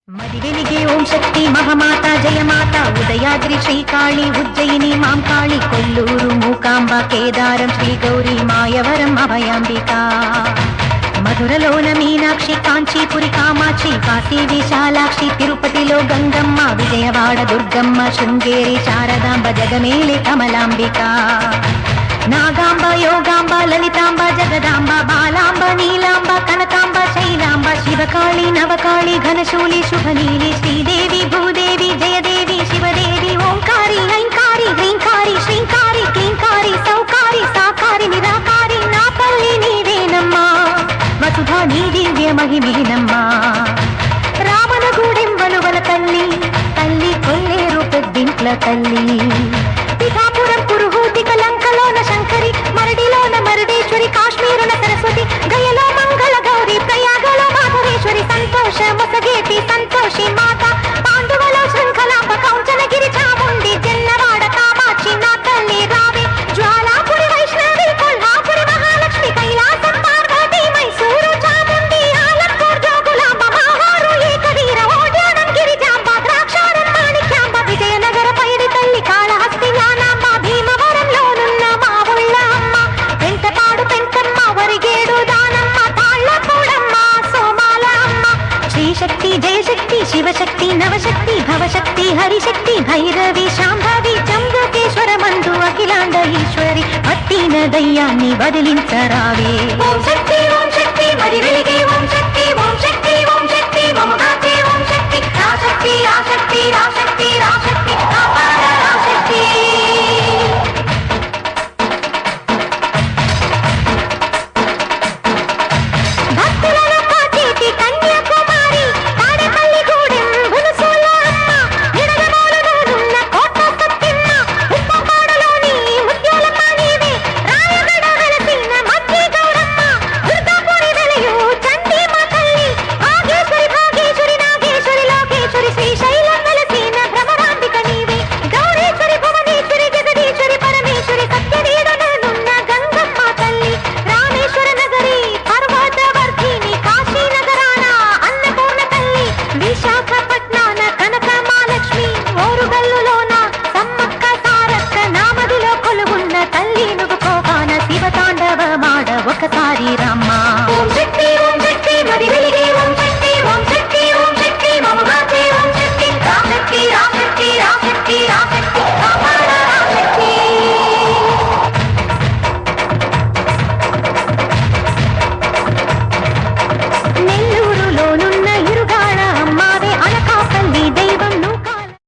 మదివెలిగే ఓం శక్తి మహామాత జయమాత ఉదయాద్రి శ్రీకాళి ఉజ్జయిని మాంకాళి కొల్లూరు మూకాంబ కేదారం శ్రీ గౌరీ మాయవరం అభయాంబిక మధురలోన మీనాక్షి కాంచీపురి కామాక్షి కాశీ విశాలాక్షి తిరుపతిలో గంగమ్మ విజయవాడ దుర్గమ్మ శృంగేరి శారదాంబ జగమేలి కమలాంబిక నాగాంబ యోగాంబ లలితాంబ జగదాంబ బాలాంబ నీలాంబ కనకాంబ శైలాంబ శివకాళి నవకాళి ఘనశూలి శుభనీలి శ్రీదేవి భూదేవి జయదేవి శివదేవి ఓంకారి ఐంకారి హ్రీంకారి శ్రీంకారి క్లీంకారి సౌకారి సాకారి నిరాకారి నా తల్లి నీవేనమ్మా వసుధా నీ దివ్య మహిమేనమ్మా రామనగూడెం వలువల తల్లి తల్లి కొల్లేరు పెద్దింట్ల తల్లి పిఠాపురం పురుహూతి కలంకలోన శంకరి మరడిలోన మరుడేశ్వరి కాశ్మీరున సరస్వతి గయలో మంగళ గౌరి ప్రయాగలో మాధవేశ్వరి సంతోష ముసగేటి సంతోషి మాత పాండువలో శృంఖలాంబ కౌంచనగిరి చాముండి జన్నవాడ కామాక్షి నా తల్లి రావే జ్వాలాపురి వైష్ణవి కొల్హాపురి మహాలక్ష్మి కైలాసం పార్వతి మైసూరు చాముండి ఆలంపూర్ జోగులాంబ మహారు ఏకవీర ఓడ్యానం గిరిజాంబ ద్రాక్షారం మాణిక్యాంబ విజయనగర పైడి తల్లి కాళహస్తి జ్ఞానాంబ భీమవరంలోనున్న మా ఉళ్ళ అమ్మ వెంటపాడు పెంటమ్మ వరిగేడు దానమ్మ తాళ్ళపూడమ్మ సోమాల అమ్మ శ్రీశక్తి జయశక్తి శివశక్తి నవశక్తి భవశక్తి హరిశక్తి భైరవి శాంభవి జంబుకేశ్వర మందు అఖిలాండ ఈశ్వరి పట్టిన దయ్యాన్ని వదిలించరావే ఓం శక్తి మరి వెలిగే ఓం